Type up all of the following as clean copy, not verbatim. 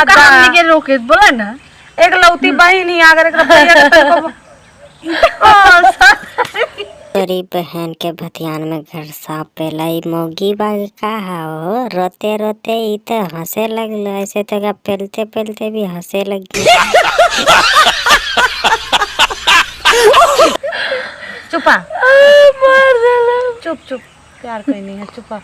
दादा हमनी के रोके बोला ना एक लौती बहन ही अगर एकरा भैया के तोरी बहन के भतियान में घर साफ पेलाई मोगी बाग का हो रोते रोते ई तो हंसे लगल ऐसे तो पेलते पेलते भी हंसे लगी। चुपा चुप चुप प्यार कोई नहीं है चुपा।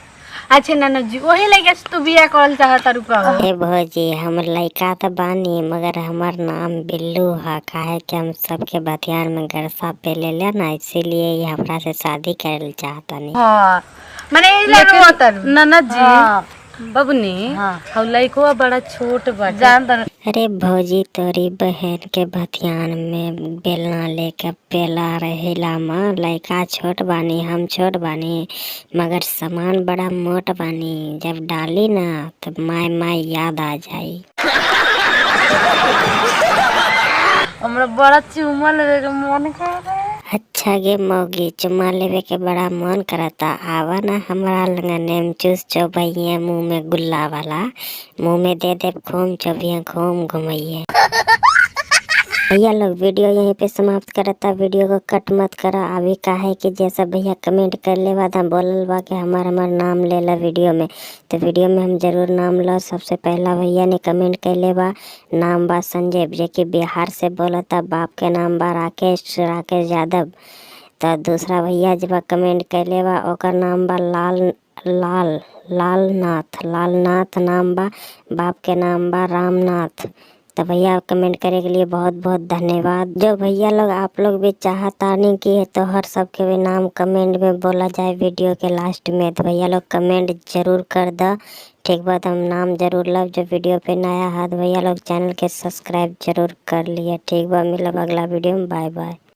अच्छा ननद जी वही लगे तू बिया करल चाहता रुका ए भौजी हम लइका तो बानी मगर हमार नाम बिल्लू है काहे कि हम सबके भतियान में घर साफ पे ले लिया ना इसीलिए ये हमरा से शादी करल चाहता नहीं। हां माने ई लगे होतर ननद जी बबनी हम लइको बड़ा छोट बा जान दर अरे भौजी तोरी बहन के भतियान में बेलना लेके पेला रहेला माँ लइका छोट बानी हम छोट बानी मगर सामान बड़ा मोट बानी जब डाली ना तो माय माय याद आ जाई। हमरा बड़ा चुमा लेवे के मन कर रहा है। अच्छा गे मौगी चुम्मा लेवे के बड़ा मन करता आवा ना हमरा लंगा नेम चूस चौबैया मुँह में गुल्ला वाला मुँह में दे दे खूम चौबिया खूम घुमैया। भैया लोग वीडियो यहीं पे समाप्त करता वीडियो को कट मत करा अभी काहे कि जैसा भैया कमेंट कर ले बाद हम बोलल बा कि हमार नाम ले ला वीडियो में तो वीडियो में हम जरूर नाम लो। सबसे पहला भैया ने कमेंट कर ले बा नाम बा संजय जो कि बिहार से बोलता बाप के नाम बा राकेश यादव। तो दूसरा भैया जब कमेंट कर ले बा ओकर नाम बा लालनाथ नाम बा बाप के नाम बा रामनाथ। तो भैया कमेंट करे के लिए बहुत बहुत धन्यवाद। जो भैया लोग आप लोग भी चाहता नहीं कि तो हर सबके भी नाम कमेंट में बोला जाए वीडियो के लास्ट में तो भैया लोग कमेंट जरूर कर दो ठीक बात हम नाम जरूर लब। जो वीडियो पे नया हाथ भैया लोग चैनल के सब्सक्राइब जरूर कर लिया ठीक बा मिलब अगला वीडियो में बाय बाय।